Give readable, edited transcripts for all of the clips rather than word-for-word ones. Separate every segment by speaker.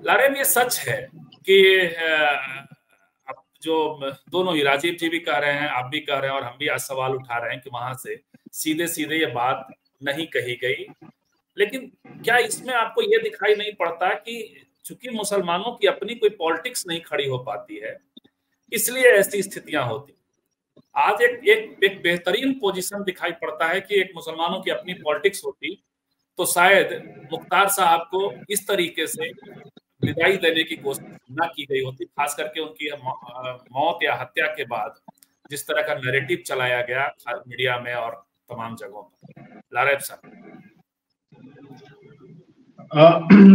Speaker 1: लारेब, ये सच है कि अब जो दोनों ही, राजीव जी भी कह रहे हैं, आप भी कह रहे हैं और हम भी आज सवाल उठा रहे हैं कि वहां से सीधे सीधे ये बात नहीं कही गई। लेकिन क्या इसमें आपको ये दिखाई नहीं पड़ता कि चूंकि मुसलमानों की अपनी कोई पॉलिटिक्स नहीं खड़ी हो पाती है, इसलिए ऐसी स्थितियां होती। आज एक बेहतरीन पोजीशन दिखाई पड़ता है कि एक मुसलमानों की अपनी पॉलिटिक्स होती तो शायद मुख्तार साहब को इस तरीके से विदाई देने की कोशिश ना की गई होती, खास करके उनकी मौत या हत्या के बाद जिस तरह का नैरेटिव चलाया गया मीडिया में और तमाम जगहों पर। लारेब साहब,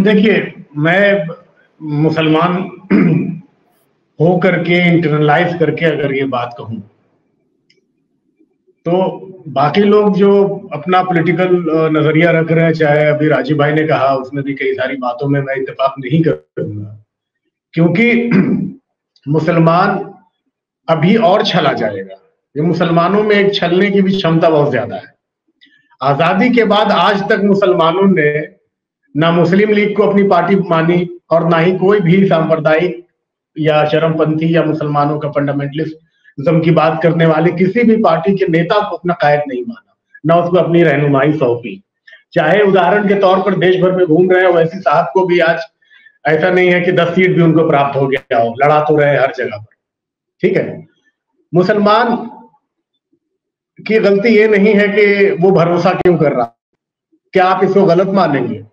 Speaker 2: देखिए, मैं मुसलमान हो करके इंटरनलाइज करके अगर ये बात कहूं तो बाकी लोग जो अपना पॉलिटिकल नजरिया रख रहे हैं, चाहे अभी राजीव भाई ने कहा, उसमें भी कई सारी बातों में मैं इत्तेफाक नहीं करूंगा, क्योंकि मुसलमान अभी और छला जाएगा। ये मुसलमानों में एक छलने की भी क्षमता बहुत ज्यादा है। आजादी के बाद आज तक मुसलमानों ने ना मुस्लिम लीग को अपनी पार्टी मानी और ना ही कोई भी सांप्रदायिक या चरमपंथी या मुसलमानों का फंडामेंटलिज्म की बात करने वाले किसी भी पार्टी के नेता को अपना कायद नहीं माना, ना उसको अपनी रहनुमाई सौंपी। चाहे उदाहरण के तौर पर देश भर में घूम रहे हो, वैसी साहब को भी आज ऐसा नहीं है कि 10 सीट भी उनको प्राप्त हो गया हो, लड़ा तो रहे हर जगह पर। ठीक है, मुसलमान की गलती ये नहीं है कि वो भरोसा क्यों कर रहा। क्या आप इसको गलत मानेंगे?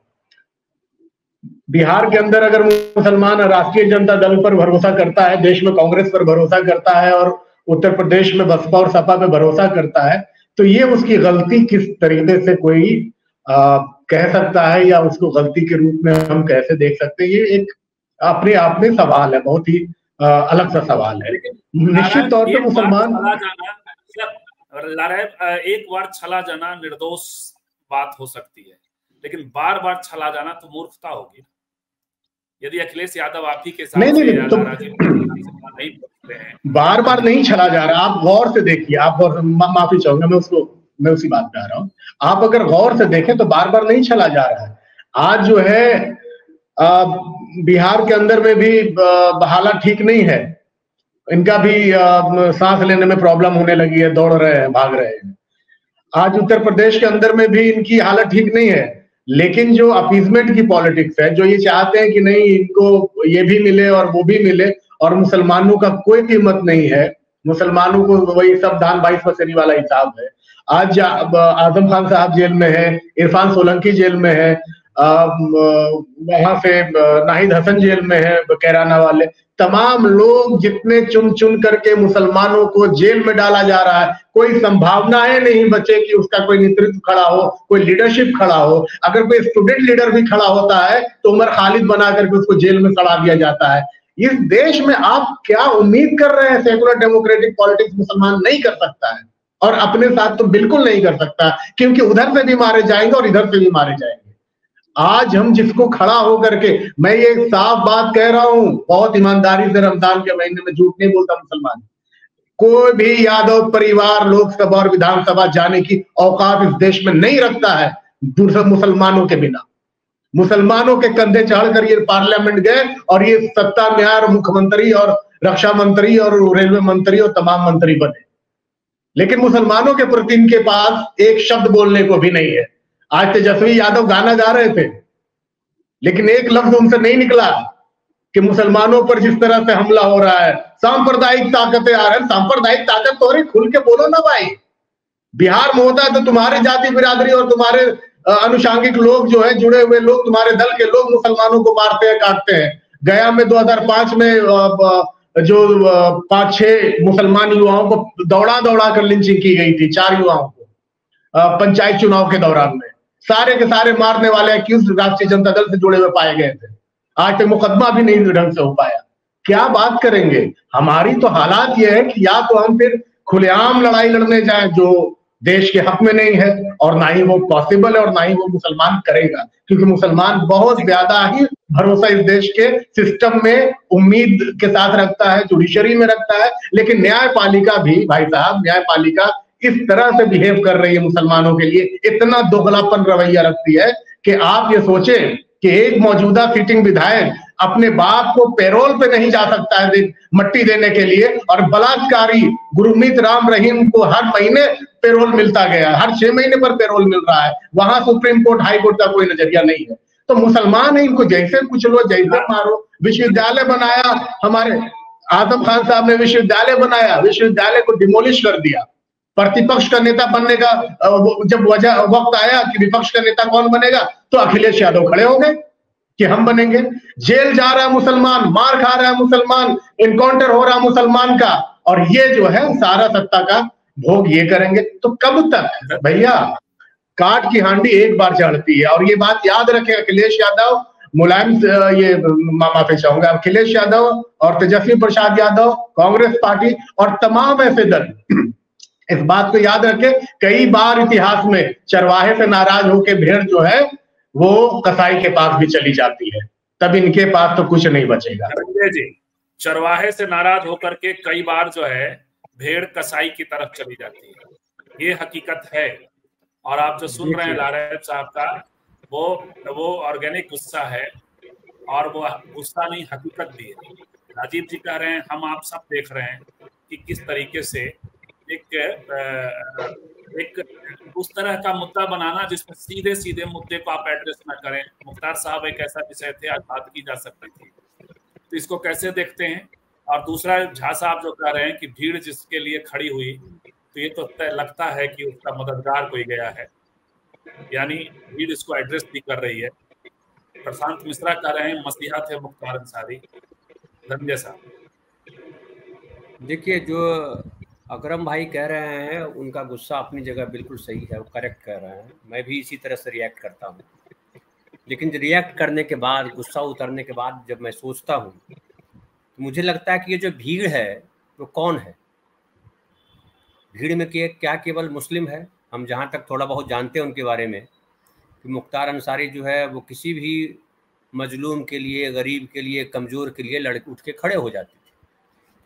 Speaker 2: बिहार के अंदर अगर मुसलमान राष्ट्रीय जनता दल पर भरोसा करता है, देश में कांग्रेस पर भरोसा करता है और उत्तर प्रदेश में बसपा और सपा पर भरोसा करता है, तो ये उसकी गलती किस तरीके से कोई कह सकता है या उसको गलती के रूप में हम कैसे देख सकते हैं? ये एक अपने आप में सवाल है, बहुत ही अलग सा सवाल है। निश्चित तौर पर मुसलमान
Speaker 1: एक बार छला जाना निर्दोष बात हो सकती है, लेकिन बार बार छला जाना तो मूर्खता होगी। यदि अखिलेश यादव आप ही के साथ
Speaker 2: नहीं तो बार बार नहीं छला जा रहा। आप गौर से देखिए, आप माफी चाहूंगा, मैं उसी बात पे आ रहा हूँ। आप अगर गौर से देखें तो बार बार नहीं छला जा रहा है। आज जो है बिहार के अंदर में भी हालत ठीक नहीं है, इनका भी सांस लेने में प्रॉब्लम होने लगी है, दौड़ रहे हैं, भाग रहे हैं। आज उत्तर प्रदेश के अंदर में भी इनकी हालत ठीक नहीं है, लेकिन जो अपीजमेंट की पॉलिटिक्स है, जो ये चाहते हैं कि नहीं इनको ये भी मिले और वो भी मिले और मुसलमानों का कोई कीमत नहीं है, मुसलमानों को वही सब धान 22 पसेरी वाला हिसाब है। आज आजम खान साहब जेल में है, इरफान सोलंकी जेल में है, वहां से नाहिद हसन जेल में है, कैराना वाले तमाम लोग जितने चुन चुन करके मुसलमानों को जेल में डाला जा रहा है, कोई संभावनाएं नहीं बचे कि उसका कोई नेतृत्व खड़ा हो, कोई लीडरशिप खड़ा हो। अगर कोई स्टूडेंट लीडर भी खड़ा होता है तो उमर खालिद बना करके उसको जेल में सड़ा दिया जाता है। इस देश में आप क्या उम्मीद कर रहे हैं? सेकुलर डेमोक्रेटिक पॉलिटिक्स मुसलमान नहीं कर सकता है और अपने साथ तो बिल्कुल नहीं कर सकता, क्योंकि उधर से भी मारे जाएंगे और इधर से भी मारे जाएंगे। आज हम जिसको खड़ा होकर के, मैं ये साफ बात कह रहा हूं, बहुत ईमानदारी से, रमजान के महीने में झूठ नहीं बोलता मुसलमान। कोई भी यादव परिवार लोकसभा और विधानसभा जाने की औकात इस देश में नहीं रखता है मुसलमानों के बिना। मुसलमानों के कंधे चढ़कर ये पार्लियामेंट गए और ये सत्ता न्याय, मुख्यमंत्री और रक्षा मंत्री और रेलवे मंत्री और तमाम मंत्री बने, लेकिन मुसलमानों के प्रति इनके पास एक शब्द बोलने को भी नहीं है। आज तेजस्वी यादव गाना गा रहे थे, लेकिन एक लफ्ज उनसे नहीं निकला कि मुसलमानों पर जिस तरह से हमला हो रहा है, सांप्रदायिक ताकतें आ रही हैं। सांप्रदायिक ताकत तो अरे खुल के बोलो ना भाई। बिहार में होता है तो तुम्हारी जाति बिरादरी और तुम्हारे अनुषांगिक लोग जो है, जुड़े हुए लोग, तुम्हारे दल के लोग मुसलमानों को मारते हैं, काटते हैं। गया में 2005 में जो 5-6 मुसलमान युवाओं को दौड़ा कर लिंचिंग की गई थी, 4 युवाओं को पंचायत चुनाव के दौरान में, सारे के सारे मारने वाले एक्यूज राष्ट्रीय जनता दल से जुड़े हुए पाए गए थे। आज तक मुकदमा भी नहीं ढंग से हो पाया। क्या बात करेंगे? हमारी तो हालात ये है कि या तो हम फिर खुलेआम लड़ाई लड़ने जाए, जो देश के हक में नहीं है, और ना ही वो पॉसिबल है और ना ही वो मुसलमान करेगा, क्योंकि मुसलमान बहुत ज्यादा ही भरोसा इस देश के सिस्टम में उम्मीद के साथ रखता है, जुडिशरी में रखता है। लेकिन न्यायपालिका भी भाई साहब, न्यायपालिका इस तरह से बिहेव कर रही है मुसलमानों के लिए, इतना दोगलापन रवैया रखती है कि आप ये सोचें कि एक मौजूदा सिटिंग विधायक अपने बाप को पैरोल पे नहीं जा सकता है मट्टी देने के लिए, और बलात्कारी गुरमीत राम रहीम को हर महीने पैरोल मिलता गया, हर 6 महीने पर पैरोल मिल रहा है, वहां सुप्रीम कोर्ट हाई कोर्ट का कोई नजरिया नहीं है। तो मुसलमान है, इनको जैसे कुचलो जैसे मारो। विश्वविद्यालय बनाया, हमारे आजम खान साहब ने विश्वविद्यालय बनाया, विश्वविद्यालय को डिमोलिश कर दिया। प्रतिपक्ष का नेता बनने का जब वक्त आया कि विपक्ष का नेता कौन बनेगा, तो अखिलेश यादव खड़े हो गए कि हम बनेंगे। जेल जा रहा है मुसलमान, मार खा रहा है मुसलमान, इनकाउंटर हो रहा है मुसलमान का, और ये जो है सारा सत्ता का भोग ये करेंगे। तो कब तक भैया, काट की हांडी एक बार चढ़ती है। और ये बात याद रखें, अखिलेश यादव, मुलायम ये माफी चाहूंगा, अखिलेश यादव और तेजस्वी प्रसाद यादव, कांग्रेस पार्टी और तमाम ऐसे दल इस बात को याद रखें, कई बार इतिहास में चरवाहे से नाराज होकर भेड़ जो है वो कसाई के पास भी चली जाती है, तब इनके पास तो कुछ नहीं बचेगा।
Speaker 1: जी, चरवाहे से नाराज होकर के कई बार जो है भेड़ कसाई की तरफ चली जाती है, ये हकीकत है। और आप जो सुन रहे हैं लारेब साहब का, वो ऑर्गेनिक गुस्सा है, और वो गुस्सा नहीं हकीकत भी है। राजीव जी कह रहे हैं, हम आप सब देख रहे हैं कि किस तरीके से एक उस तरह का मुद्दा बनाना जिसमें सीधे सीधे मुद्दे को आप एड्रेस न करें। मुख्तार साहब एक ऐसा विषय थे, आज बात की जा सकती थी, तो इसको कैसे देखते हैं? और दूसरा, झा साहब जो कह रहे हैं कि भीड़ जिसके लिए खड़ी हुई, तो ये तो लगता है कि उसका मददगार कोई गया है, यानी भीड़ इसको एड्रेस भी कर रही है। प्रशांत मिश्रा कह रहे हैं मसीहा थे मुख्तार अंसारी। धनंजय साहब,
Speaker 3: देखिए, जो अकरम भाई कह रहे हैं उनका गुस्सा अपनी जगह बिल्कुल सही है, वो करेक्ट कह रहे हैं, मैं भी इसी तरह से रिएक्ट करता हूँ। लेकिन रिएक्ट करने के बाद, गुस्सा उतरने के बाद जब मैं सोचता हूँ, तो मुझे लगता है कि ये जो भीड़ है वो कौन है? भीड़ में क्या केवल मुस्लिम है? हम जहाँ तक थोड़ा बहुत जानते हैं उनके बारे में, कि मुख्तार अंसारी जो है वो किसी भी मजलूम के लिए, गरीब के लिए, कमज़ोर के लिए लड़के उठ के खड़े हो जाते थे।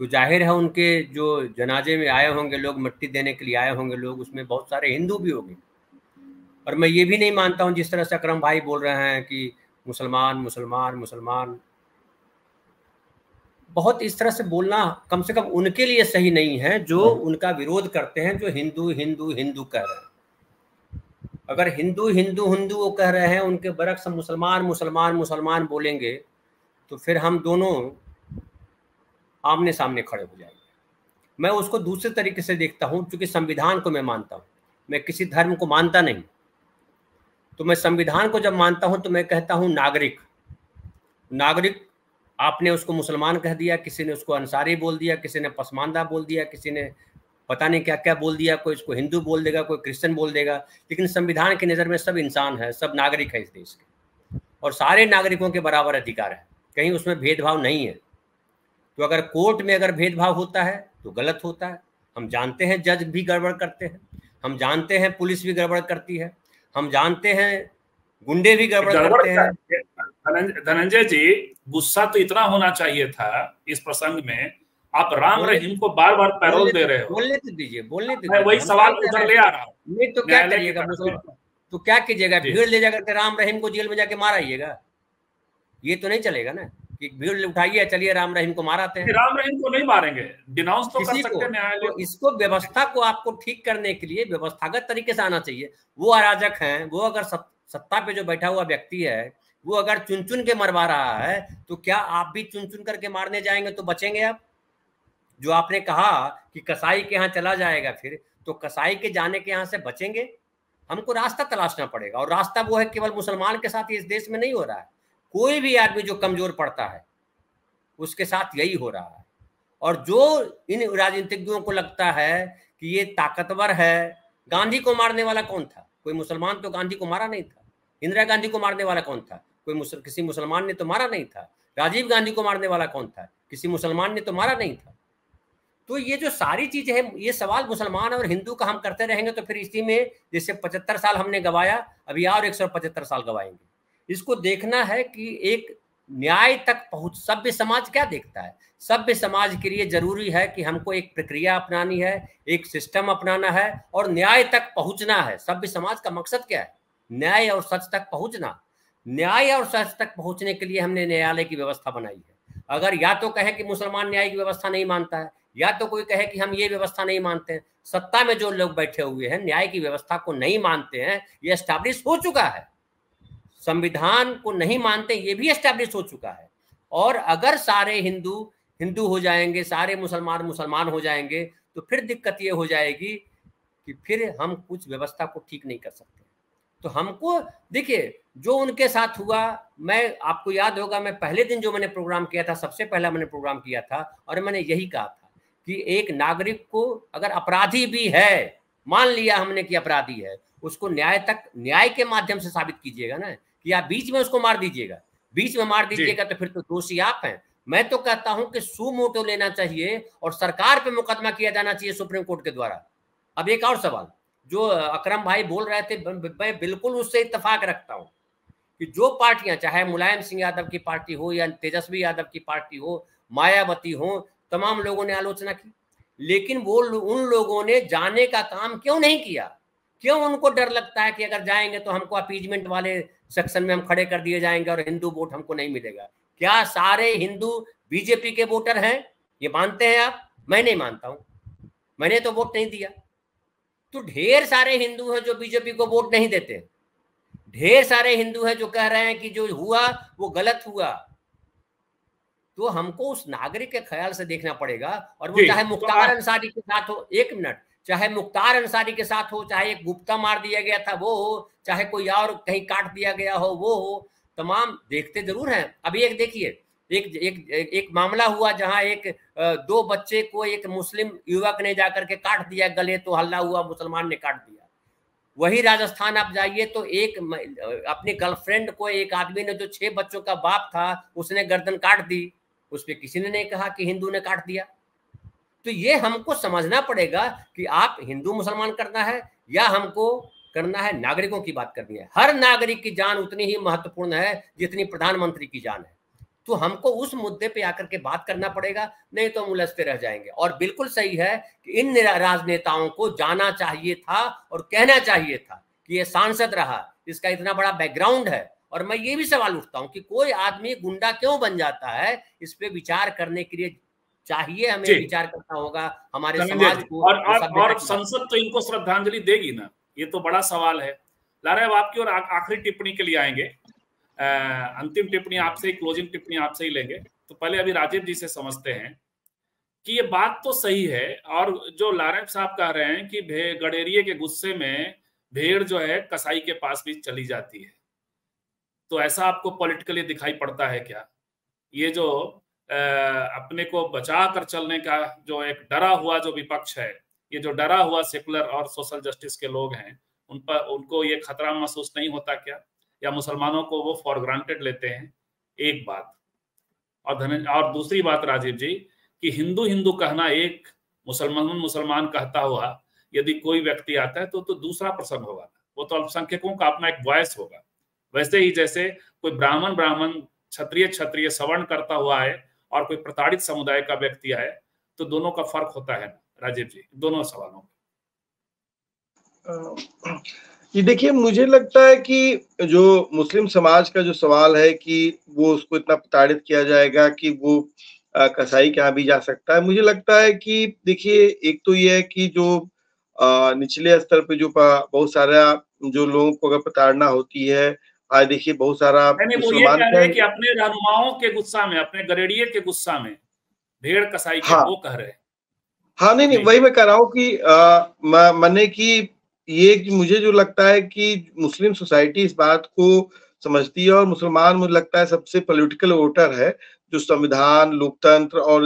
Speaker 3: तो जाहिर है उनके जो जनाजे में आए होंगे लोग, मट्टी देने के लिए आए होंगे लोग, उसमें बहुत सारे हिंदू भी होंगे। और मैं ये भी नहीं मानता हूँ जिस तरह से अकरम भाई बोल रहे हैं कि मुसलमान मुसलमान मुसलमान, बहुत इस तरह से बोलना कम से कम उनके लिए सही नहीं है जो उनका विरोध करते हैं, जो हिंदू हिंदू हिंदू कह रहे हैं। अगर हिंदू हिंदू हिंदू वो कह रहे हैं, उनके बरक्स मुसलमान मुसलमान मुसलमान बोलेंगे, तो फिर हम दोनों आमने सामने खड़े हो जाएंगे। मैं उसको दूसरे तरीके से देखता हूँ, क्योंकि संविधान को मैं मानता हूँ, मैं किसी धर्म को मानता नहीं। तो मैं संविधान को जब मानता हूँ तो मैं कहता हूँ नागरिक, आपने उसको मुसलमान कह दिया, किसी ने उसको अंसारी बोल दिया, किसी ने पसमानदा बोल दिया, किसी ने पता नहीं क्या क्या बोल दिया, कोई इसको हिंदू बोल देगा, कोई क्रिश्चियन बोल देगा, लेकिन संविधान की नज़र में सब इंसान है, सब नागरिक है इस देश के, और सारे नागरिकों के बराबर अधिकार है, कहीं उसमें भेदभाव नहीं है। तो अगर कोर्ट में अगर भेदभाव होता है तो गलत होता है। हम जानते हैं जज भी गड़बड़ करते हैं, हम जानते हैं पुलिस भी गड़बड़ करती है, हम जानते हैं गुंडे भी गड़बड़ करते हैं।
Speaker 1: धनंजय जी, गुस्सा तो इतना होना चाहिए था इस प्रसंग में, आप राम रहीम को बार बार पैरोल दे रहे हो।
Speaker 3: बोलने तो दीजिए, बोलने
Speaker 1: मैं वही सवाल उधर ले आ रहा हूँ।
Speaker 3: नहीं तो क्या करिएगा, तो क्या कीजिएगा? भीड़ ले जाकर के राम रहीम को जेल में जाके माराइएगा? ये तो नहीं चलेगा ना कि भीड़ उठाइए, चलिए राम रहीम को माराते हैं।
Speaker 1: राम रहीम को नहीं मारेंगे, डिनाउंस तो कर सकते हैं न्यायालय।
Speaker 3: तो इसको, व्यवस्था को आपको ठीक करने के लिए व्यवस्थागत तरीके से आना चाहिए। वो अराजक हैं, वो अगर सत्ता पे जो बैठा हुआ व्यक्ति है वो अगर चुन चुन के मरवा रहा है, तो क्या आप भी चुन चुन करके मारने जाएंगे तो बचेंगे आप? जो आपने कहा कि कसाई के यहाँ चला जाएगा, फिर तो कसाई के जाने के यहाँ से बचेंगे? हमको रास्ता तलाशना पड़ेगा, और रास्ता वो है केवल मुसलमान के साथ इस देश में नहीं हो रहा है, कोई भी आदमी जो कमजोर पड़ता है उसके साथ यही हो रहा है। और जो इन राजनीतिज्ञों को लगता है कि ये ताकतवर है, गांधी को मारने वाला कौन था? कोई मुसलमान तो गांधी को मारा नहीं था। इंदिरा गांधी को मारने वाला कौन था? किसी मुसलमान ने तो मारा नहीं था। राजीव गांधी को मारने वाला कौन था? किसी मुसलमान ने तो मारा नहीं था। तो ये जो सारी चीजें हैं, ये सवाल मुसलमान और हिंदू का हम करते रहेंगे तो फिर इसी में जैसे 75 साल हमने गवाया, अभी और 175 साल गवाएंगे। इसको देखना है कि एक न्याय तक पहुंच, सभ्य समाज क्या देखता है? सभ्य समाज के लिए जरूरी है कि हमको एक प्रक्रिया अपनानी है, एक सिस्टम अपनाना है और न्याय तक पहुंचना है। सभ्य समाज का मकसद क्या है? न्याय और सच तक पहुंचना। न्याय और सच तक पहुंचने के लिए हमने न्यायालय की व्यवस्था बनाई है। अगर या तो कहे कि मुसलमान न्याय की व्यवस्था नहीं मानता है, या तो कोई कहे कि हम ये व्यवस्था नहीं मानते हैं, सत्ता में जो लोग बैठे हुए हैं न्याय की व्यवस्था को नहीं मानते हैं, ये एस्टैब्लिश हो चुका है। संविधान को नहीं मानते, ये भी एस्टैब्लिश हो चुका है। और अगर सारे हिंदू हिंदू हो जाएंगे, सारे मुसलमान मुसलमान हो जाएंगे, तो फिर दिक्कत ये हो जाएगी कि फिर हम कुछ व्यवस्था को ठीक नहीं कर सकते। तो हमको देखिए, जो उनके साथ हुआ, मैं आपको याद होगा, मैं पहले दिन जो मैंने प्रोग्राम किया था, सबसे पहला मैंने प्रोग्राम किया था, और मैंने यही कहा था कि एक नागरिक को अगर अपराधी भी है, मान लिया हमने कि अपराधी है, उसको न्याय के माध्यम से साबित कीजिएगा ना, कि आप बीच में उसको मार दीजिएगा। बीच में मार दीजिएगा तो फिर तो दोषी आप हैं। मैं तो कहता हूं कि सुमोटो लेना चाहिए और सरकार पे मुकदमा किया जाना चाहिए सुप्रीम कोर्ट के द्वारा। अब एक और सवाल जो अकरम भाई बोल रहे थे, मैं बिल्कुल उससे इत्तेफाक रखता हूं कि जो पार्टियां, चाहे मुलायम सिंह यादव की पार्टी हो या तेजस्वी यादव की पार्टी हो, मायावती हो, तमाम लोगों ने आलोचना की, लेकिन वो उन लोगों ने जाने का काम क्यों नहीं किया? क्यों उनको डर लगता है कि अगर जाएंगे तो हमको अपीजमेंट वाले सेक्शन में हम खड़े कर दिए जाएंगे और हिंदू वोट हमको नहीं मिलेगा? क्या सारे हिंदू बीजेपी के वोटर हैं? ये मानते हैं आप? मैं नहीं मानता हूं, मैंने तो वोट नहीं दिया। तो ढेर सारे हिंदू हैं जो बीजेपी को वोट नहीं देते, ढेर सारे हिंदू हैं जो कह रहे हैं कि जो हुआ वो गलत हुआ। तो हमको उस नागरिक के ख्याल से देखना पड़ेगा, और वो चाहे मुख्तार अंसारी के साथ हो, एक मिनट, चाहे मुख्तार अंसारी के साथ हो, चाहे एक गुप्ता मार दिया गया था वो हो, चाहे कोई और कहीं काट दिया गया हो वो हो, तमाम देखते जरूर हैं। अभी एक देखिए, एक मामला हुआ जहां दो बच्चे को एक मुस्लिम युवक ने जाकर के काट दिया गले, तो हल्ला हुआ, मुसलमान ने काट दिया। वही राजस्थान आप जाइए तो एक अपनी गर्लफ्रेंड को एक आदमी ने, जो 6 बच्चों का बाप था, उसने गर्दन काट दी, उस पर किसी ने नहीं कहा कि हिंदू ने काट दिया। तो ये हमको समझना पड़ेगा कि आप हिंदू मुसलमान करना है या हमको करना है नागरिकों की बात करनी है। हर नागरिक की जान उतनी ही महत्वपूर्ण है जितनी प्रधानमंत्री की जान है। तो हमको उस मुद्दे पे आकर के बात करना पड़ेगा, नहीं तो हम उलझते रह जाएंगे। और बिल्कुल सही है कि इन राजनेताओं को जाना चाहिए था और कहना चाहिए था कि ये सांसद रहा, इसका इतना बड़ा बैकग्राउंड है। और मैं ये भी सवाल उठता हूं कि कोई आदमी गुंडा क्यों बन जाता है, इस पे विचार करने के लिए चाहिए, हमें विचार करना होगा हमारे समाज को।
Speaker 1: और संसद तो इनको श्रद्धांजलि देगी ना, ये तो बड़ा सवाल है। लारा, अब आपकी और आखिरी टिप्पणी के लिए आएंगे, अंतिम टिप्पणी आपसे ही, क्लोजिंग टिप्पणी आपसे ही लेंगे। तो पहले अभी राजीव जी से समझते हैं कि ये बात तो सही है, और जो लारा साहब कह रहे हैं कि गडेरिये के गुस्से में भेड़ जो है कसाई के पास भी चली जाती है, तो ऐसा आपको पॉलिटिकली दिखाई पड़ता है क्या? ये जो अपने को बचा कर चलने का जो एक डरा हुआ जो विपक्ष है, ये जो डरा हुआ सेकुलर और सोशल जस्टिस के लोग हैं, उनको ये खतरा महसूस नहीं होता क्या? या मुसलमानों को वो फॉर ग्रांटेड लेते हैं? एक बात। और दूसरी बात राजीव जी, कि हिंदू हिंदू कहना एक, मुसलमान कहता हुआ यदि कोई व्यक्ति आता है तो दूसरा प्रसंग होगा, वो तो अल्पसंख्यकों का अपना एक वॉइस होगा। वैसे ही जैसे कोई ब्राह्मण क्षत्रिय सवर्ण करता हुआ है और कोई प्रताड़ित समुदाय का व्यक्ति है, तो दोनों का फर्क होता है राजीव जी, दोनों सवालों में।
Speaker 4: ये देखिए, मुझे लगता है कि जो मुस्लिम समाज का जो सवाल है कि वो उसको इतना प्रताड़ित किया जाएगा कि वो कसाई के यहाँ भी जा सकता है, मुझे लगता है कि देखिए, एक तो ये है कि जो निचले स्तर पे जो बहुत सारा जो लोगों को अगर प्रताड़ना होती है, आज देखिए बहुत सारा
Speaker 1: मुसलमान कि अपने रहनुमाओं के गुस्सा में, अपने गरेड़िये के गुस्सा में भेड़ कसाई के, वो कह रहे हैं।
Speaker 4: हाँ, नहीं, वही मैं कह रहा हूँ कि मैंने कि ये कि मुझे जो लगता है कि मुस्लिम सोसाइटी इस बात को समझती है, और मुसलमान मुझे लगता है सबसे पॉलिटिकल वोटर है, जो संविधान, लोकतंत्र और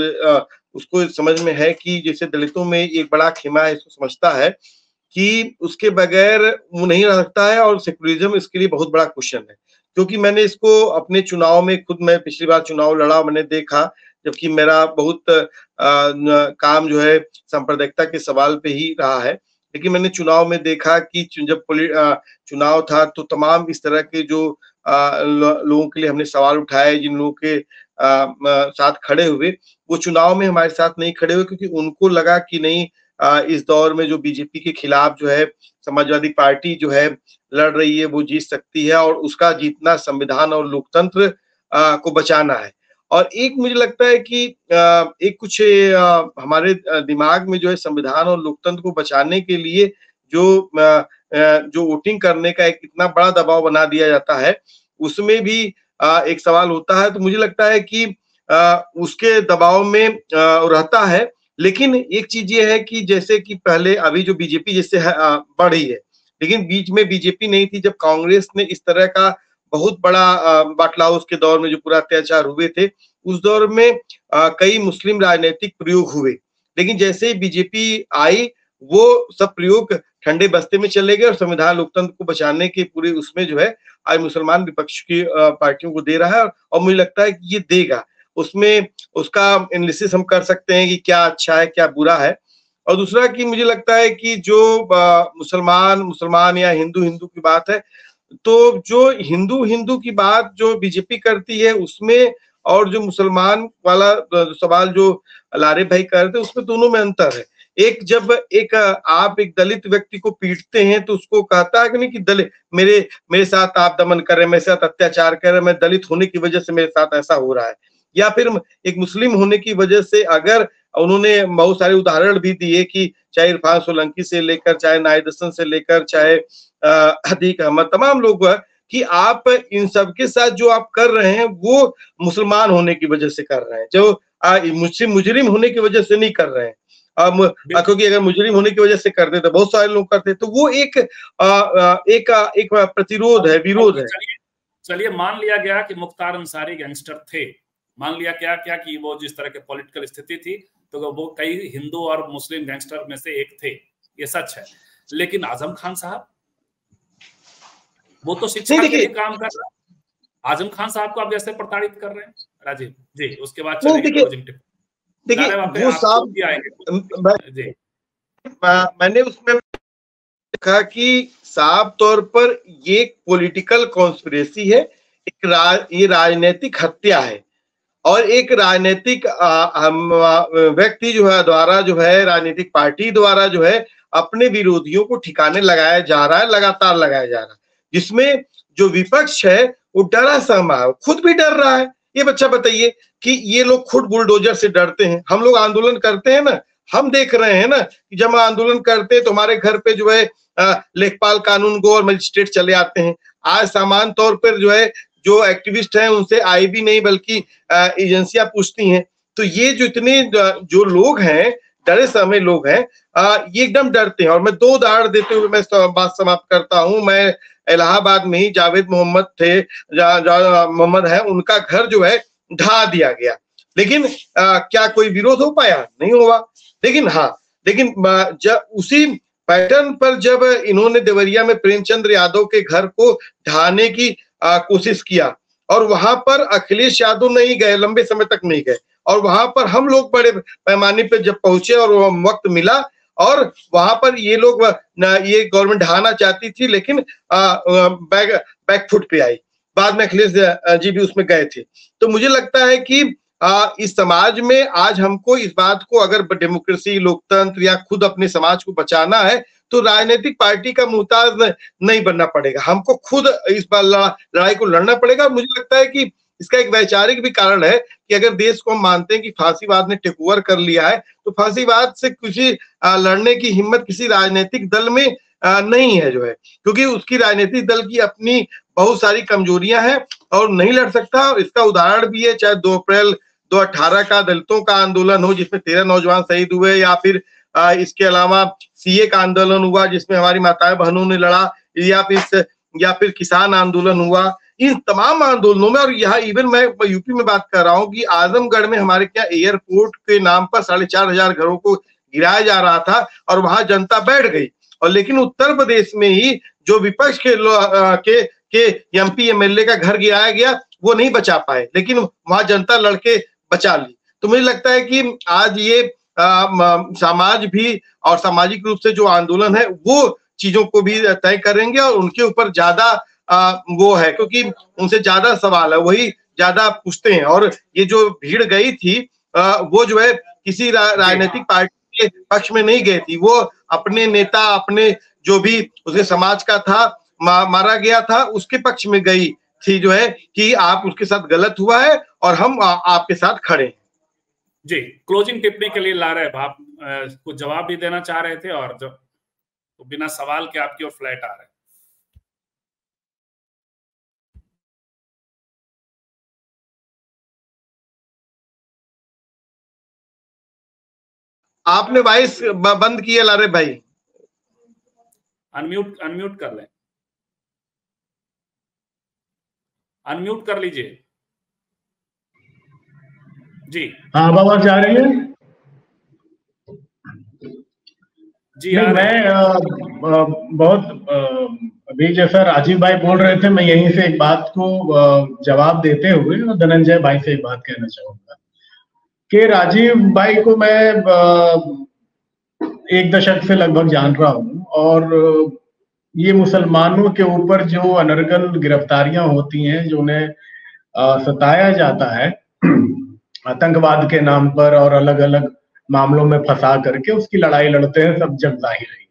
Speaker 4: उसको समझ में है कि जैसे दलितों में एक बड़ा खेमा है, इसको समझता है कि उसके बगैर वो नहीं रह सकता है, और सेकुलरिज्म इसके लिए बहुत बड़ा क्वेश्चन है। क्योंकि मैंने इसको अपने चुनाव में खुद, मैं पिछली बार चुनाव लड़ा, मैंने देखा, जबकि मेरा बहुत काम जो है सांप्रदायिकता के सवाल पे ही रहा है, लेकिन मैंने चुनाव में देखा कि जब चुनाव था तो तमाम इस तरह के जो लोगों के लिए हमने सवाल उठाए, जिन लोगों के साथ खड़े हुए, वो चुनाव में हमारे साथ नहीं खड़े हुए, क्योंकि उनको लगा कि नहीं, इस दौर में जो बीजेपी के खिलाफ जो है समाजवादी पार्टी जो है लड़ रही है वो जीत सकती है, और उसका जीतना संविधान और लोकतंत्र को बचाना है। और एक मुझे लगता है कि एक कुछ हमारे दिमाग में जो है संविधान और लोकतंत्र को बचाने के लिए जो वोटिंग करने का एक इतना बड़ा दबाव बना दिया जाता है, उसमें भी एक सवाल होता है। तो मुझे लगता है कि उसके दबाव में रहता है। लेकिन एक चीज ये है कि जैसे कि पहले अभी जो बीजेपी जैसे बढ़ी है, लेकिन बीच में बीजेपी नहीं थी जब कांग्रेस ने इस तरह का बहुत बड़ा बाटला, उसके दौर में जो पूरा अत्याचार हुए थे, उस दौर में कई मुस्लिम राजनीतिक प्रयोग हुए। लेकिन जैसे ही बीजेपी आई, वो सब प्रयोग ठंडे बस्ते में चले गए और संविधान लोकतंत्र को बचाने के पूरे उसमें जो है आज मुसलमान विपक्ष की पार्टियों को दे रहा है, और मुझे लगता है कि ये देगा। उसमें उसका एनालिसिस हम कर सकते हैं कि क्या अच्छा है क्या बुरा है। और दूसरा कि मुझे लगता है कि जो मुसलमान या हिंदू की बात है, तो जो हिंदू की बात जो बीजेपी करती है उसमें, और जो मुसलमान वाला सवाल जो लारे भाई कर रहे थे, उसमें दोनों में अंतर है। जब आप एक दलित व्यक्ति को पीटते हैं तो उसको कहता है कि नहीं कि दलित मेरे साथ आप दमन कर रहे हैं, मेरे साथ अत्याचार कर रहे हैं, मैं दलित होने की वजह से मेरे साथ ऐसा हो रहा है। या फिर एक मुस्लिम होने की वजह से, अगर उन्होंने बहुत सारे उदाहरण भी दिए कि चाहे इरफान सोलंकी से लेकर, चाहे नाहिद हसन से लेकर, चाहे अतीक अहमद, तमाम लोग, कि आप इन सब के साथ जो आप कर रहे हैं वो मुसलमान होने की वजह से कर रहे हैं, जो मुजरिम होने की वजह से नहीं कर रहे हैं। क्योंकि अगर मुजरिम होने की वजह से करते तो बहुत सारे लोग करते, तो वो एक प्रतिरोध है, विरोध है।
Speaker 1: चलिए मान लिया गया कि मुख्तार अंसारी गैंगस्टर थे, मान लिया क्या कि वो जिस तरह के पॉलिटिकल स्थिति थी तो वो कई हिंदू और मुस्लिम गैंगस्टर में से एक थे, ये सच है। लेकिन आजम खान साहब, वो तो शिक्षा के लिए काम कर रहा है। आजम खान साहब को आप जैसे प्रताड़ित कर रहे हैं राजीव जी, उसके बाद
Speaker 4: देखिए वो साहब, मैंने उसमें कहा कि साफ तौर पर ये पॉलिटिकल कॉन्स्पिरेसी है, ये राजनीतिक हत्या है, और एक राजनीतिक व्यक्ति जो है द्वारा जो है राजनीतिक पार्टी द्वारा जो है अपने विरोधियों को ठिकाने लगाया जा रहा है, लगातार लगाया जा रहा है, जिसमें जो विपक्ष है वो डरा सहमा है, खुद भी डर रहा है। ये बच्चा बताइए कि ये लोग खुद बुलडोजर से डरते हैं। हम लोग आंदोलन करते हैं ना, हम देख रहे हैं ना कि जब हम आंदोलन करते हैं तो हमारे घर पे जो है लेखपाल कानून गो और मजिस्ट्रेट चले आते हैं। आज सामान्य तौर पर जो है जो एक्टिविस्ट हैं उनसे आई भी नहीं बल्कि एजेंसियां पूछती हैं। तो ये जो इतने जो लोग हैं, डरे समय लोग हैं, ये एकदम डरते हैं। और मैं 2 उदाहरण देते हुए मैं बात समाप्त करता हूं। मैं इलाहाबाद में ही जावेद मोहम्मद थे, मोहम्मद है, उनका घर जो है ढा दिया गया, लेकिन क्या कोई विरोध हो पाया? नहीं हुआ। लेकिन जब उसी पैटर्न पर जब इन्होंने देवरिया में प्रेमचंद्र यादव के घर को ढाने की कोशिश किया, और वहां पर अखिलेश यादव नहीं गए, लंबे समय तक नहीं गए, और वहां पर हम लोग बड़े पैमाने पे जब पहुंचे और वक्त मिला, और वहां पर ये लोग ये गवर्नमेंट ढाना चाहती थी, लेकिन बैक फुट पे आई। बाद में अखिलेश जी भी उसमें गए थे। तो मुझे लगता है कि इस समाज में आज हमको इस बात को, अगर डेमोक्रेसी, लोकतंत्र या खुद अपने समाज को बचाना है, तो राजनीतिक पार्टी का मुहताज नहीं बनना पड़ेगा, हमको खुद इस बार लड़ाई को लड़ना पड़ेगा। मुझे लगता है कि इसका एक वैचारिक भी कारण है कि अगर देश को हम मानते हैं कि फांसीवाद ने टेक ओवर कर लिया है, तो फांसीवाद से किसी लड़ने की हिम्मत किसी राजनीतिक दल में नहीं है जो है, क्योंकि उसकी राजनीतिक दल की अपनी बहुत सारी कमजोरियां हैं और नहीं लड़ सकता। इसका उदाहरण भी है, चाहे 2 अप्रैल 2018 का दलितों का आंदोलन हो जिसमें 13 नौजवान शहीद हुए, या फिर इसके अलावा सीए का आंदोलन हुआ जिसमें हमारी माताएं बहनों ने लड़ा, या फिर किसान आंदोलन हुआ। इन तमाम आंदोलनों में, और यहाँ इवन मैं यूपी में बात कर रहा हूँ कि आजमगढ़ में हमारे क्या एयरपोर्ट के नाम पर 4,500 घरों को गिराया जा रहा था और वहां जनता बैठ गई। और लेकिन उत्तर प्रदेश में ही जो विपक्ष के एमपी एमएलए का घर गिराया गया, वो नहीं बचा पाए, लेकिन वहां जनता लड़के बचा ली। तो मुझे लगता है कि आज ये समाज भी और सामाजिक रूप से जो आंदोलन है वो चीजों को भी तय करेंगे, और उनके ऊपर ज्यादा वो है, क्योंकि उनसे ज्यादा सवाल है, वही ज्यादा पूछते हैं। और ये जो भीड़ गई थी वो जो है किसी राजनीतिक पार्टी के पक्ष में नहीं गई थी, वो अपने नेता, अपने जो भी उसके समाज का था मारा गया था, उसके पक्ष में गई थी, जो है कि आप उसके साथ गलत हुआ है और हम आपके साथ खड़े हैं।
Speaker 1: जी, क्लोजिंग टिप्पणी के लिए ला रहे आप कुछ जवाब भी देना चाह रहे थे, और जो तो बिना सवाल के आपकी ओर फ्लैट आ रहे हैं।
Speaker 4: आपने वॉइस बंद किया लारे भाई,
Speaker 1: अनम्यूट कर लें, अनम्यूट कर लीजिए। जी
Speaker 2: हाँ, आवाज आ रही है?
Speaker 1: जी
Speaker 2: नहीं, मैं बहुत अभी जैसा राजीव भाई बोल रहे थे, मैं यहीं से एक बात को जवाब देते हुए धनंजय भाई से एक बात कहना चाहूंगा कि राजीव भाई को मैं 1 दशक से लगभग जान रहा हूं, और ये मुसलमानों के ऊपर जो अनर्गल गिरफ्तारियां होती हैं, जो उन्हें सताया जाता है आतंकवाद के नाम पर और अलग अलग मामलों में फंसा करके उसकी लड़ाई लड़ते हैं, सब जग जाहिर है।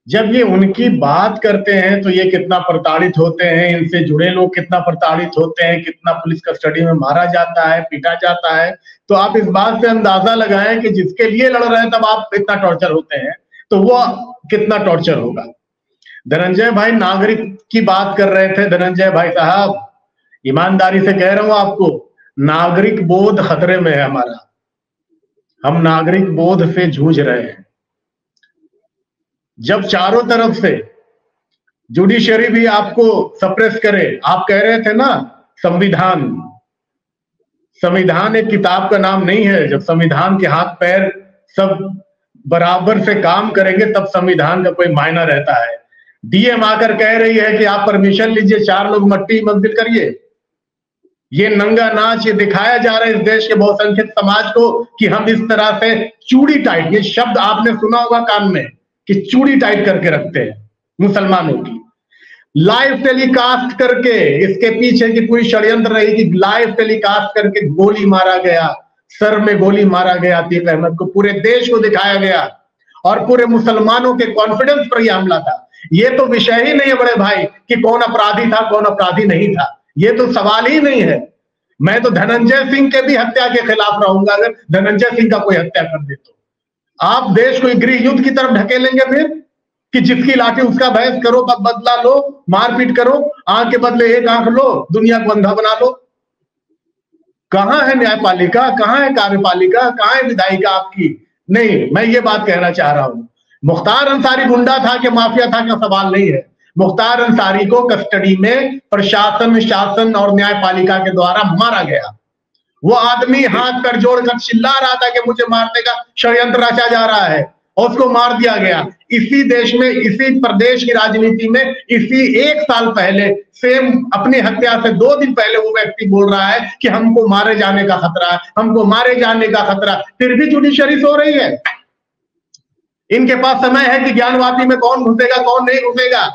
Speaker 2: जब ये उनकी बात करते हैं तो ये कितना प्रताड़ित होते हैं, इनसे जुड़े लोग कितना प्रताड़ित होते हैं, कितना पुलिस कस्टडी में मारा जाता है, पीटा जाता है। तो आप इस बात से अंदाजा लगाएं कि जिसके लिए लड़ रहे हैं तब आप इतना टॉर्चर होते हैं, तो वो कितना टॉर्चर होगा। धनंजय भाई नागरिक की बात कर रहे थे। धनंजय भाई साहब, ईमानदारी से कह रहा हूं आपको, नागरिक बोध खतरे में है हमारा। हम नागरिक बोध से जूझ रहे हैं। जब चारों तरफ से जुडिशरी भी आपको सप्रेस करे, आप कह रहे थे ना संविधान एक किताब का नाम नहीं है। जब संविधान के हाथ पैर सब बराबर से काम करेंगे तब संविधान का कोई मायना रहता है। डीएम आकर कह रही है कि आप परमिशन लीजिए, 4 लोग मट्टी मंजिल करिए। ये नंगा नाच ये दिखाया जा रहा है इस देश के बहुसंख्यक समाज को कि हम इस तरह से चूड़ी टाइट, ये शब्द आपने सुना होगा कान में, कि चूड़ी टाइट करके रखते हैं मुसलमानों की। लाइव टेलीकास्ट करके, इसके पीछे की पूरी षड्यंत्र रही कि लाइव टेलीकास्ट करके गोली मारा गया, सर में गोली मारा गया अतीक अहमद को, पूरे देश को दिखाया गया और पूरे मुसलमानों के कॉन्फिडेंस पर यह हमला था। ये तो विषय ही नहीं है बड़े भाई कि कौन अपराधी था कौन अपराधी नहीं था, ये तो सवाल ही नहीं है। मैं तो धनंजय सिंह के भी हत्या के खिलाफ रहूंगा अगर धनंजय सिंह का कोई हत्या कर दे तो। आप देश को गृह युद्ध की तरफ ढकेलेंगे फिर कि जिसकी लाठी उसका बहस करो, बदला लो, मारपीट करो, आंख के बदले एक आंख लो, दुनिया को अंधा बना लो। कहां है न्यायपालिका, कहां है कार्यपालिका, कहां है विधायिका आपकी? नहीं, मैं ये बात कहना चाह रहा हूं, मुख्तार अंसारी गुंडा था कि माफिया था का सवाल नहीं है। मुख्तार अंसारी को कस्टडी में प्रशासन, शासन और न्यायपालिका के द्वारा मारा गया। वो आदमी हाथ पर जोड़कर चिल्ला रहा था कि मुझे मारने का षड्यंत्र रचा जा रहा है, और उसको मार दिया गया। इसी देश में, इसी प्रदेश की राजनीति में, इसी 1 साल पहले सेम अपनी हत्या से 2 दिन पहले वो व्यक्ति बोल रहा है कि हमको मारे जाने का खतरा है, हमको मारे जाने का खतरा। फिर भी जुडिशरी सो रही है। इनके पास समय है कि ज्ञानवापी में कौन घुसेगा कौन नहीं घुसेगा।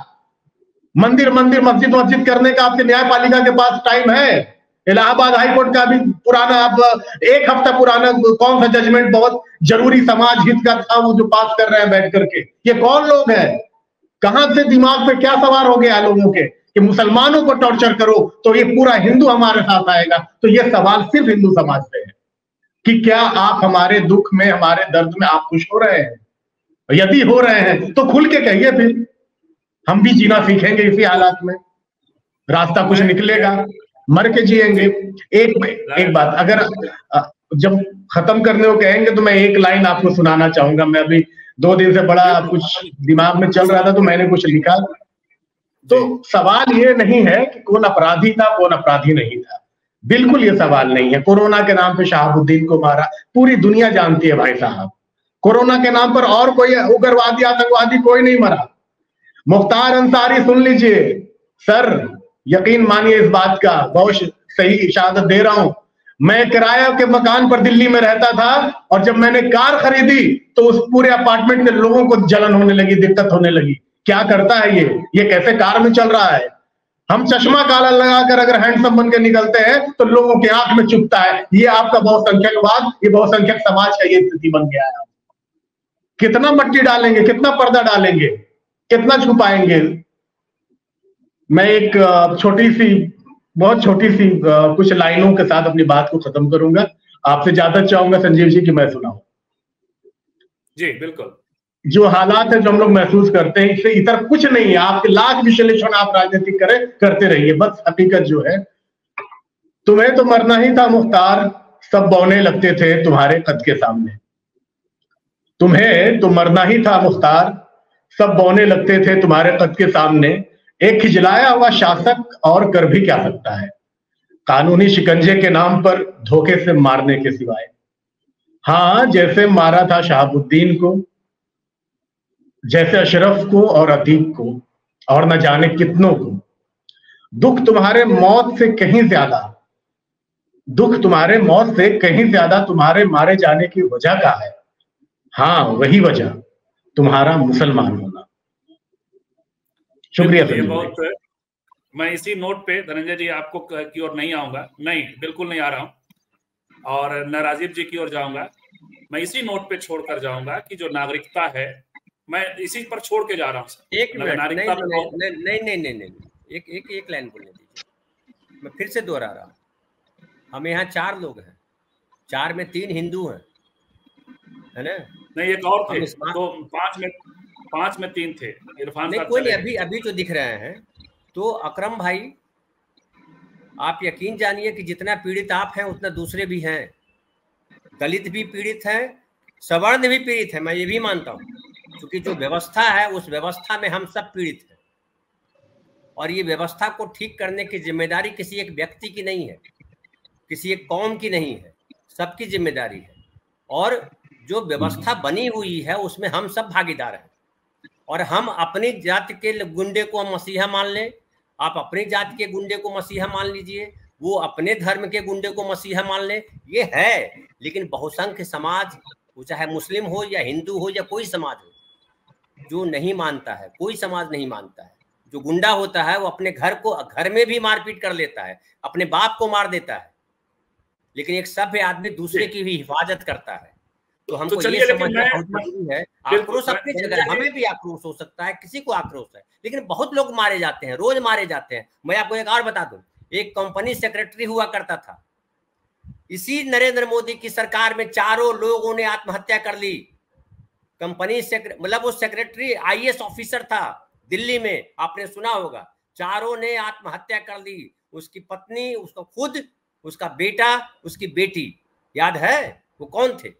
Speaker 2: मंदिर मस्जिद करने का आपके न्यायपालिका के पास टाइम है? इलाहाबाद हाईकोर्ट का भी पुराना, अब 1 हफ्ता पुराना कौन सा जजमेंट बहुत जरूरी समाज हित का था, वो जो पास कर रहे हैं बैठ करके। ये कौन लोग हैं? कहां से दिमाग पे क्या सवार हो गया लोगों के कि मुसलमानों को टॉर्चर करो तो ये पूरा हिंदू हमारे साथ आएगा। तो ये सवाल सिर्फ हिंदू समाज से है कि क्या आप हमारे दुख में, हमारे दर्द में आप खुश हो रहे हैं? यदि हो रहे हैं तो खुल के कहिए, फिर हम भी जीना सीखेंगे इसी हालात में, रास्ता कुछ निकलेगा, मर के जिएंगे। एक बात अगर जब खत्म करने को कहेंगे तो मैं एक लाइन आपको सुनाना चाहूंगा। मैं अभी 2 दिन से बड़ा कुछ दिमाग में चल रहा था तो मैंने कुछ लिखा। तो सवाल ये नहीं है कि कौन अपराधी था कौन अपराधी नहीं था, बिल्कुल ये सवाल नहीं है। कोरोना के नाम पे शहाबुद्दीन को मारा, पूरी दुनिया जानती है भाई साहब। कोरोना के नाम पर और कोई उग्रवादी आतंकवादी कोई नहीं मरा। मुख्तार अंसारी, सुन लीजिए सर, यकीन मानिए इस बात का, बहुत सही शहादत दे रहा हूं। मैं किराया के मकान पर दिल्ली में रहता था और जब मैंने कार खरीदी तो उस पूरे अपार्टमेंट के लोगों को जलन होने लगी, दिक्कत होने लगी। क्या करता है ये कैसे कार में चल रहा है? हम चश्मा काला लगाकर अगर हैंडसम बन के निकलते हैं तो लोगों की आंख में चुभता है। ये आपका बहुसंख्यकवाद, ये बहुसंख्यक समाज का ये स्थिति बन गया है। कितना मट्टी डालेंगे, कितना पर्दा डालेंगे? कितना छुपाएंगे? मैं एक बहुत छोटी सी कुछ लाइनों के साथ अपनी बात को खत्म करूंगा। आपसे ज्यादा चाहूंगा संजीव जी कि मैं सुनाऊं।
Speaker 1: जी बिल्कुल।
Speaker 2: जो हालात है जो हम लोग महसूस करते हैं, इससे इतर कुछ नहीं है। आपके लाख विश्लेषण आप राजनीतिक करते रहिए, बस हकीकत जो है, तुम्हें तो मरना ही था मुख्तार, सब बौने लगते थे तुम्हारे कद के सामने। तुम्हें तो मरना ही था मुख्तार, सब बौने लगते थे तुम्हारे कद के सामने। एक खिजलाया हुआ शासक और कर भी क्या सकता है, कानूनी शिकंजे के नाम पर धोखे से मारने के सिवाय। हाँ, जैसे मारा था शहाबुद्दीन को, जैसे अशरफ को और अतीक को, और न जाने कितनों को। दुख तुम्हारे मौत से कहीं ज्यादा तुम्हारे मारे जाने की वजह का है। हाँ, वही वजह, तुम्हारा मुसलमान होना। शुक्रिया
Speaker 1: ये बहुत। मैं इसी नोट पे धनंजय जी आपको की ओर नहीं आऊंगा, नहीं बिल्कुल नहीं आ रहा हूं, और न राजीव जी की ओर जाऊंगा। मैं इसी नोट पे छोड़कर जाऊंगा कि जो नागरिकता है, मैं इसी पर छोड़ के जा रहा हूं सर।
Speaker 3: एक मिनट, नहीं, एक लाइन बोलने दीजिए। मैं फिर से दोहरा रहा हूं, हम यहाँ 4 लोग हैं, 4 में 3 हिंदू हैं, है ना?
Speaker 1: नहीं, एक और थे, तो 5 में 3 थे। इरफान
Speaker 3: नहीं, कोई नहीं, अभी जो दिख रहे हैं। तो अकरम भाई, आप यकीन जानिए कि जितना पीड़ित आप हैं उतना दूसरे भी हैं। दलित भी पीड़ित हैं, सवर्ण भी पीड़ित है, मैं ये भी मानता हूँ, क्योंकि जो व्यवस्था है उस व्यवस्था में हम सब पीड़ित हैं। और ये व्यवस्था को ठीक करने की जिम्मेदारी किसी एक व्यक्ति की नहीं है, किसी एक कौम की नहीं है, सबकी जिम्मेदारी है। और जो व्यवस्था बनी हुई है उसमें हम सब भागीदार हैं। और हम अपनी जाति के गुंडे को हम मसीहा मान लें, आप अपनी जाति के गुंडे को मसीहा मान लीजिए, वो अपने धर्म के गुंडे को मसीहा मान ले, ये है। लेकिन बहुसंख्य समाज, वो चाहे मुस्लिम हो या हिंदू हो या कोई समाज हो, जो नहीं मानता है, कोई समाज नहीं मानता है। जो गुंडा होता है वो अपने घर में भी मारपीट कर लेता है, अपने बाप को मार देता है, लेकिन एक सभ्य आदमी दूसरे की भी हिफाजत करता है। तो हमको ये समझना बहुत जरूरी है। आक्रोश अपनी जगह है, हमें भी आक्रोश हो सकता है, किसी को आक्रोश है, लेकिन बहुत लोग मारे जाते हैं, रोज मारे जाते हैं। मैं आपको एक और बता दूं, एक कंपनी सेक्रेटरी हुआ करता था, इसी नरेंद्र मोदी की सरकार में 4 लोगों ने आत्महत्या कर ली। कंपनी मतलब वो सेक्रेटरी IAS ऑफिसर था दिल्ली में, आपने सुना होगा। 4 ने आत्महत्या कर ली, उसकी पत्नी, उसका खुद, उसका बेटा, उसकी बेटी। याद है वो कौन थे?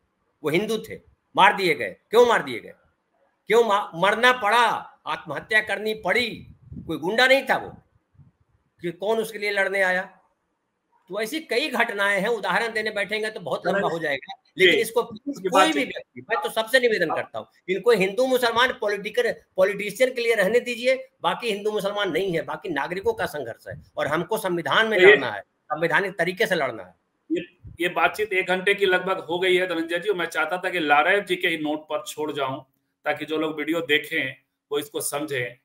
Speaker 3: वो हिंदू थे, मार दिए गए। क्यों मार दिए गए? क्यों मरना पड़ा, आत्महत्या करनी पड़ी? कोई गुंडा नहीं था वो कि कौन उसके लिए लड़ने आया। तो ऐसी कई घटनाएं हैं, उदाहरण देने बैठेंगे तो बहुत लंबा हो जाएगा। लेकिन इसको कोई भी व्यक्ति, मैं तो सबसे निवेदन करता हूँ, इनको हिंदू मुसलमान पॉलिटिशियन के लिए रहने दीजिए। बाकी हिंदू मुसलमान नहीं है, बाकी नागरिकों का संघर्ष है, और हमको संविधान में लड़ना है, संवैधानिक तरीके से लड़ना है।
Speaker 1: ये बातचीत 1 घंटे की लगभग हो गई है धनंजय जी। मैं चाहता था कि लारेव जी के ही नोट पर छोड़ जाऊं, ताकि जो लोग वीडियो देखें वो इसको समझें।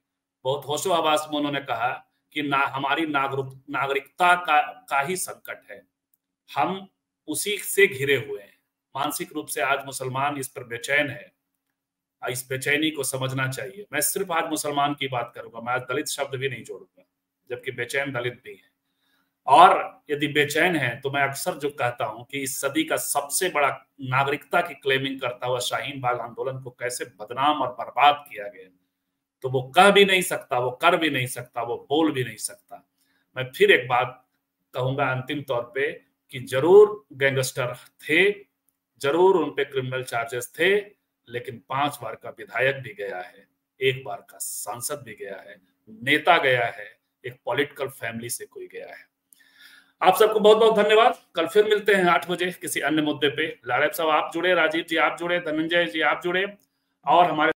Speaker 1: बहुत होशो आवाज में उन्होंने कहा कि हमारी नागरिकता का ही संकट है, हम उसी से घिरे हुए हैं। मानसिक रूप से आज मुसलमान इस पर बेचैन है, इस बेचैनी को समझना चाहिए। मैं सिर्फ आज मुसलमान की बात करूंगा, मैं आज दलित शब्द भी नहीं जोड़ूंगा, जबकि बेचैन दलित भी है। और यदि बेचैन है तो मैं अक्सर जो कहता हूं कि इस सदी का सबसे बड़ा नागरिकता की क्लेमिंग करता हुआ शाहीन बाग आंदोलन को कैसे बदनाम और बर्बाद किया गया, तो वो कह भी नहीं सकता, वो कर भी नहीं सकता, वो बोल भी नहीं सकता। मैं फिर एक बात कहूंगा अंतिम तौर पे कि जरूर गैंगस्टर थे, जरूर उन पे क्रिमिनल चार्जेस थे, लेकिन 5 बार का विधायक भी गया है, 1 बार का सांसद भी गया है, नेता गया है, एक पॉलिटिकल फैमिली से कोई गया है। आप सबको बहुत बहुत धन्यवाद। कल फिर मिलते हैं 8 बजे किसी अन्य मुद्दे पे। लारेव साहब आप जुड़े, राजीव जी आप जुड़े, धनंजय जी आप जुड़े, और हमारे